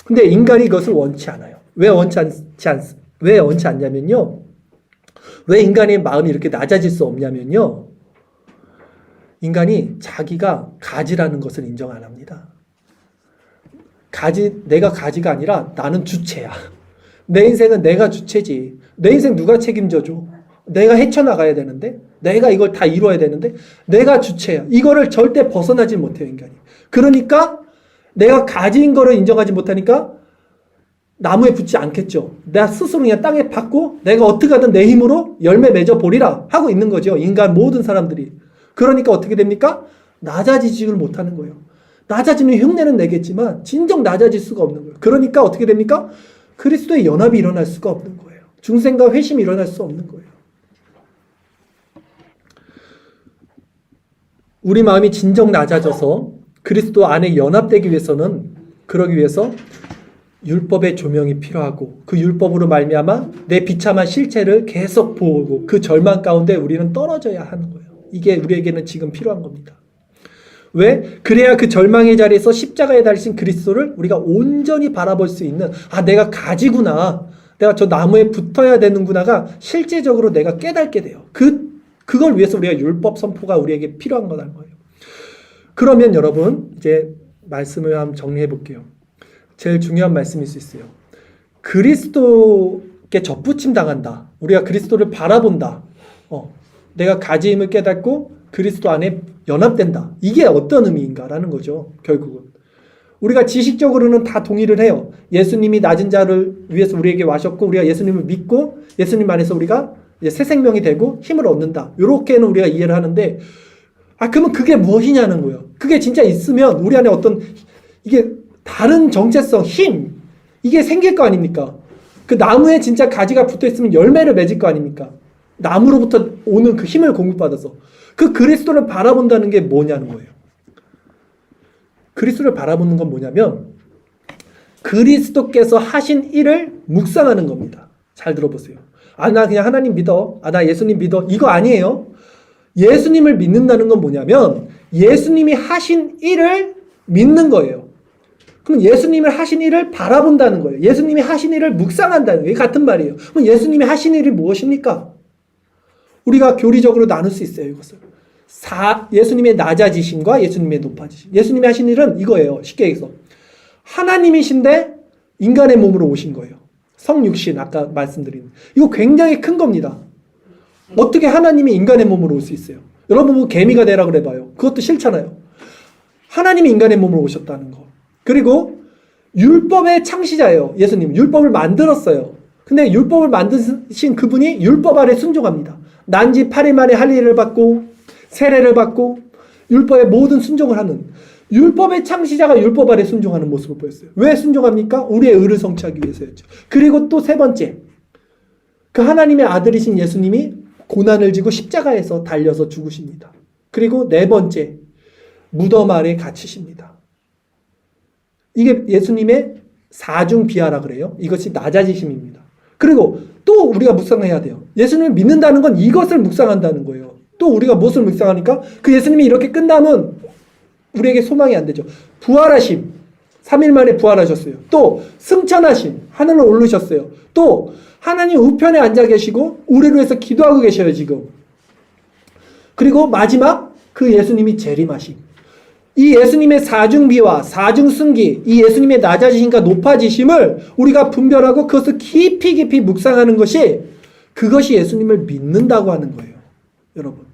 근데 인간이 이것을 원치 않아요. 왜 원치 않냐면요. 왜 인간의 마음이 이렇게 낮아질 수 없냐면요. 인간이 자기가 가지라는 것을 인정 안 합니다. 내가 가지가 아니라 나는 주체야. 내 인생은 내가 주체지. 내 인생 누가 책임져줘? 내가 헤쳐나가야 되는데, 내가 이걸 다 이루어야 되는데, 내가 주체야. 이거를 절대 벗어나지 못해요, 인간이. 그러니까 내가 가진 거를 인정하지 못하니까 나무에 붙지 않겠죠. 내가 스스로 그냥 땅에 박고 내가 어떻게 하든 내 힘으로 열매 맺어 보리라 하고 있는 거죠. 인간 모든 사람들이. 그러니까 어떻게 됩니까? 낮아지지를 못하는 거예요. 낮아지면 흉내는 내겠지만 진정 낮아질 수가 없는 거예요. 그러니까 어떻게 됩니까? 그리스도의 연합이 일어날 수가 없는 거예요. 중생과 회심이 일어날 수 없는 거예요. 우리 마음이 진정 낮아져서 그리스도 안에 연합되기 위해서는, 그러기 위해서 율법의 조명이 필요하고 그 율법으로 말미암아 내 비참한 실체를 계속 보고 그 절망 가운데 우리는 떨어져야 하는 거예요. 이게 우리에게는 지금 필요한 겁니다. 왜? 그래야 그 절망의 자리에서 십자가에 달리신 그리스도를 우리가 온전히 바라볼 수 있는, 내가 가지구나, 내가 저 나무에 붙어야 되는구나가 실제적으로 내가 깨닫게 돼요. 그걸 위해서 우리가 율법 선포가 우리에게 필요한 거라는 거예요. 그러면 여러분 이제 말씀을 한번 정리해 볼게요. 제일 중요한 말씀일 수 있어요. 그리스도께 접붙임 당한다. 우리가 그리스도를 바라본다. 내가 가지임을 깨닫고 그리스도 안에 연합된다. 이게 어떤 의미인가라는 거죠. 결국은. 우리가 지식적으로는 다 동의를 해요. 예수님이 낮은 자를 위해서 우리에게 와셨고 우리가 예수님을 믿고 예수님 안에서 우리가 이제 새 생명이 되고 힘을 얻는다. 이렇게는 우리가 이해를 하는데 그러면 그게 무엇이냐는 거예요. 그게 진짜 있으면 우리 안에 어떤 이게 다른 정체성, 힘, 이게 생길 거 아닙니까? 그 나무에 진짜 가지가 붙어 있으면 열매를 맺을 거 아닙니까? 나무로부터 오는 그 힘을 공급받아서. 그 그리스도를 바라본다는 게 뭐냐는 거예요. 그리스도를 바라보는 건 뭐냐면 그리스도께서 하신 일을 묵상하는 겁니다. 잘 들어보세요. 아, 나 그냥 하나님 믿어. 아, 나 예수님 믿어. 이거 아니에요. 예수님을 믿는다는 건 뭐냐면 예수님이 하신 일을 믿는 거예요. 그럼 예수님이 하신 일을 바라본다는 거예요. 예수님이 하신 일을 묵상한다는 거예요. 같은 말이에요. 그럼 예수님이 하신 일이 무엇입니까? 우리가 교리적으로 나눌 수 있어요. 이것을. 예수님의 낮아지심과 예수님의 높아지심. 예수님이 하신 일은 이거예요. 쉽게 얘기해서. 하나님이신데 인간의 몸으로 오신 거예요. 성육신, 아까 말씀드린. 이거 굉장히 큰 겁니다. 어떻게 하나님이 인간의 몸으로 올 수 있어요? 여러분 개미가 되라 그래봐요. 그것도 싫잖아요. 하나님이 인간의 몸으로 오셨다는 거. 그리고 율법의 창시자예요. 예수님. 율법을 만들었어요. 근데 율법을 만드신 그분이 율법 아래 순종합니다. 난지 8일 만에 할례를 받고 세례를 받고 율법의 모든 순종을 하는 율법의 창시자가 율법 아래 순종하는 모습을 보였어요. 왜 순종합니까? 우리의 의를 성취하기 위해서였죠. 그리고 또 세 번째, 그 하나님의 아들이신 예수님이 고난을 지고 십자가에서 달려서 죽으십니다. 그리고 네 번째, 무덤 아래 갇히십니다. 이게 예수님의 사중비하라 그래요. 이것이 낮아지심입니다. 그리고 또 우리가 묵상해야 돼요. 예수님을 믿는다는 건 이것을 묵상한다는 거예요. 또 우리가 무엇을 묵상하니까 그 예수님이 이렇게 끝나면 우리에게 소망이 안 되죠. 부활하심, 3일 만에 부활하셨어요. 또 승천하심, 하늘로 오르셨어요. 또 하나님 우편에 앉아 계시고 우리를 위해서 기도하고 계셔요 지금. 그리고 마지막 그 예수님이 재림하심. 이 예수님의 사중비와 사중승기, 이 예수님의 낮아지심과 높아지심을 우리가 분별하고 그것을 깊이 깊이 묵상하는 것이 그것이 예수님을 믿는다고 하는 거예요. 여러분.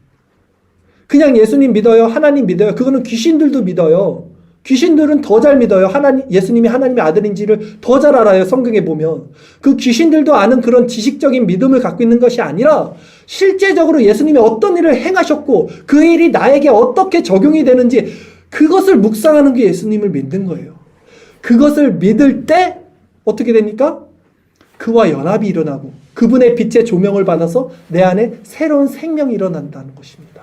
그냥 예수님 믿어요. 하나님 믿어요. 그거는 귀신들도 믿어요. 귀신들은 더 잘 믿어요. 예수님이 하나님의 아들인지를 더 잘 알아요. 성경에 보면. 그 귀신들도 아는 그런 지식적인 믿음을 갖고 있는 것이 아니라 실제적으로 예수님이 어떤 일을 행하셨고 그 일이 나에게 어떻게 적용이 되는지 그것을 묵상하는 게 예수님을 믿는 거예요. 그것을 믿을 때 어떻게 됩니까? 그와 연합이 일어나고 그분의 빛의 조명을 받아서 내 안에 새로운 생명이 일어난다는 것입니다.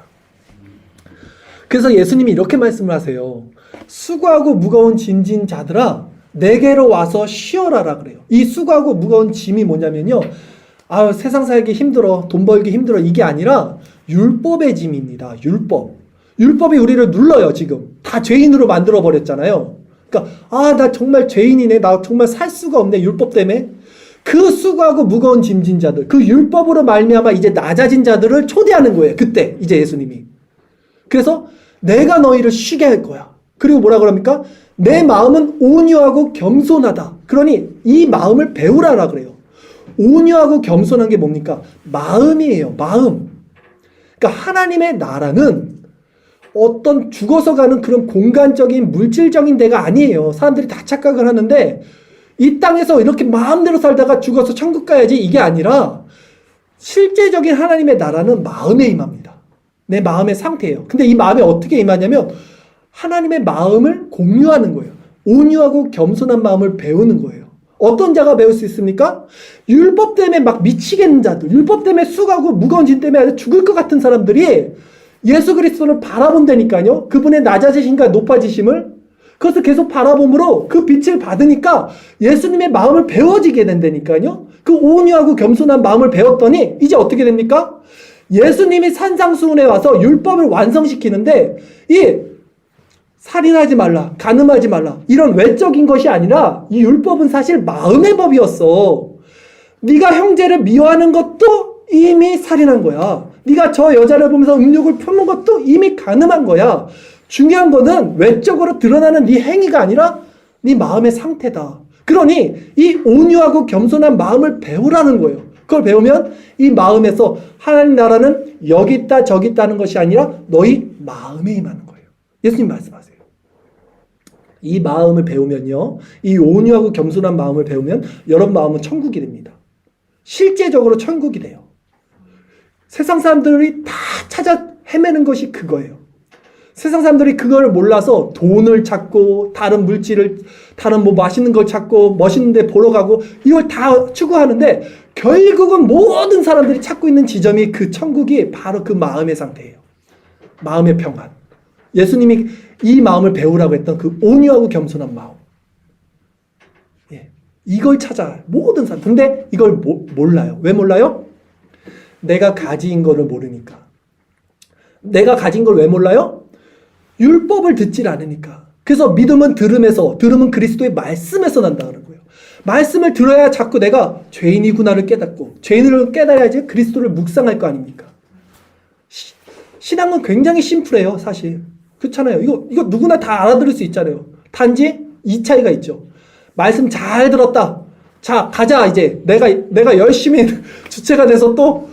그래서 예수님이 이렇게 말씀을 하세요. 수고하고 무거운 짐진 자들아 내게로 와서 쉬어라라 그래요. 이 수고하고 무거운 짐이 뭐냐면요. 아, 세상 살기 힘들어. 돈 벌기 힘들어. 이게 아니라 율법의 짐입니다. 율법이 우리를 눌러요, 지금. 다 죄인으로 만들어버렸잖아요. 그러니까, 아, 나 정말 죄인이네. 나 정말 살 수가 없네. 율법 때문에. 그 수고하고 무거운 짐진 자들, 그 율법으로 말미암아 이제 낮아진 자들을 초대하는 거예요. 그때, 이제 예수님이. 그래서 내가 너희를 쉬게 할 거야. 그리고 뭐라 그럽니까? 내 마음은 온유하고 겸손하다. 그러니 이 마음을 배우라라 그래요. 온유하고 겸손한 게 뭡니까? 마음이에요. 마음. 그러니까 하나님의 나라는 어떤 죽어서 가는 그런 공간적인 물질적인 데가 아니에요. 사람들이 다 착각을 하는데 이 땅에서 이렇게 마음대로 살다가 죽어서 천국 가야지 이게 아니라 실제적인 하나님의 나라는 마음에 임합니다. 내 마음의 상태예요. 근데 이 마음에 어떻게 임하냐면 하나님의 마음을 공유하는 거예요. 온유하고 겸손한 마음을 배우는 거예요. 어떤 자가 배울 수 있습니까? 율법 때문에 막 미치겠는 자들, 율법 때문에 수고하고 무거운 짐 때문에 아주 죽을 것 같은 사람들이 예수 그리스도를 바라본다니까요. 그분의 낮아지심과 높아지심을 그것을 계속 바라봄으로 그 빛을 받으니까 예수님의 마음을 배워지게 된다니까요. 그 온유하고 겸손한 마음을 배웠더니 이제 어떻게 됩니까? 예수님이 산상수훈에 와서 율법을 완성시키는데 이 살인하지 말라, 간음하지 말라 이런 외적인 것이 아니라 이 율법은 사실 마음의 법이었어. 네가 형제를 미워하는 것도 이미 살인한 거야. 네가 저 여자를 보면서 음욕을 품는 것도 이미 간음한 거야. 중요한 거는 외적으로 드러나는 네 행위가 아니라 네 마음의 상태다. 그러니 이 온유하고 겸손한 마음을 배우라는 거예요. 그걸 배우면 이 마음에서 하나님 나라는 여기 있다 저기 있다는 것이 아니라 너희 마음에 임하는 거예요. 예수님 말씀하세요. 이 마음을 배우면요. 이 온유하고 겸손한 마음을 배우면 여러분 마음은 천국이 됩니다. 실제적으로 천국이 돼요. 세상 사람들이 다 찾아 헤매는 것이 그거예요. 세상 사람들이 그걸 몰라서 돈을 찾고 다른 물질을 다른 뭐 맛있는 걸 찾고 멋있는 데 보러 가고 이걸 다 추구하는데 결국은 모든 사람들이 찾고 있는 지점이 그 천국이 바로 그 마음의 상태예요. 마음의 평안. 예수님이 이 마음을 배우라고 했던 그 온유하고 겸손한 마음. 예. 이걸 찾아 모든 사람. 근데 이걸 몰라요. 왜 몰라요? 내가 가진 거를 모르니까. 내가 가진 걸 왜 몰라요? 율법을 듣질 않으니까. 그래서 믿음은 들음에서, 들음은 그리스도의 말씀에서 난다는 거예요. 말씀을 들어야 자꾸 내가 죄인이구나를 깨닫고, 죄인을 깨달아야지 그리스도를 묵상할 거 아닙니까? 신앙은 굉장히 심플해요, 사실. 그렇잖아요. 이거 누구나 다 알아들을 수 있잖아요. 단지 이 차이가 있죠. 말씀 잘 들었다. 자, 가자, 이제. 내가 열심히 주체가 돼서 또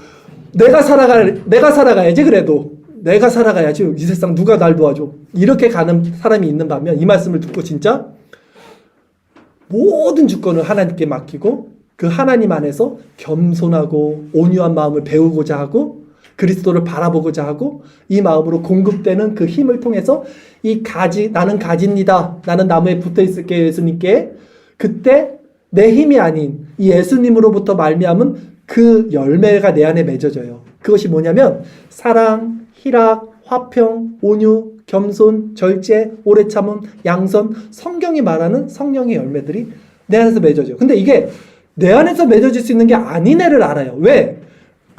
내가 살아가야지, 그래도. 내가 살아가야지. 이 세상 누가 날 도와줘. 이렇게 가는 사람이 있는 반면 이 말씀을 듣고 진짜 모든 주권을 하나님께 맡기고 그 하나님 안에서 겸손하고 온유한 마음을 배우고자 하고 그리스도를 바라보고자 하고 이 마음으로 공급되는 그 힘을 통해서 나는 가집니다. 나는 나무에 붙어 있을게요. 예수님께. 그때 내 힘이 아닌 이 예수님으로부터 말미암은 그 열매가 내 안에 맺어져요. 그것이 뭐냐면 사랑, 희락, 화평, 온유, 겸손, 절제, 오래 참음, 양선, 성경이 말하는 성령의 열매들이 내 안에서 맺어져요. 근데 이게 내 안에서 맺어질 수 있는 게 아닌 애를 알아요. 왜?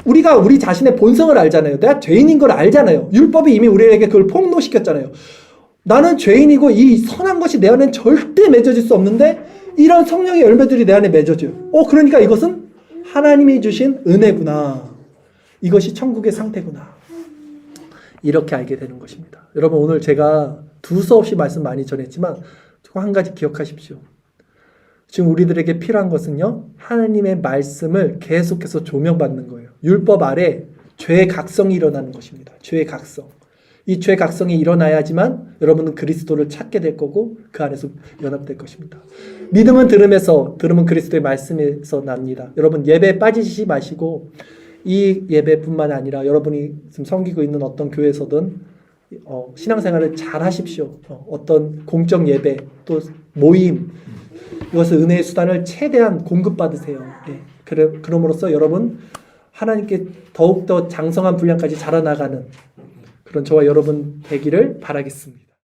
우리가 우리 자신의 본성을 알잖아요. 내가 죄인인 걸 알잖아요. 율법이 이미 우리에게 그걸 폭로시켰잖아요. 나는 죄인이고 이 선한 것이 내 안에는 절대 맺어질 수 없는데 이런 성령의 열매들이 내 안에 맺어져요. 그러니까 이것은 하나님이 주신 은혜구나. 이것이 천국의 상태구나. 이렇게 알게 되는 것입니다. 여러분 오늘 제가 두서없이 말씀 많이 전했지만 한 가지 기억하십시오. 지금 우리들에게 필요한 것은요. 하나님의 말씀을 계속해서 조명받는 거예요. 율법 아래 죄의 각성이 일어나는 것입니다. 죄의 각성. 이 죄의 각성이 일어나야지만 여러분은 그리스도를 찾게 될 거고 그 안에서 연합될 것입니다. 믿음은 들음은 그리스도의 말씀에서 납니다. 여러분 예배에 빠지지 마시고 이 예배뿐만 아니라 여러분이 지금 섬기고 있는 어떤 교회에서든 신앙생활을 잘 하십시오. 어떤 공적 예배 또 모임 이것을 은혜의 수단을 최대한 공급받으세요. 네. 그럼으로써 여러분 하나님께 더욱더 장성한 분량까지 자라나가는 그런 저와 여러분 되기를 바라겠습니다.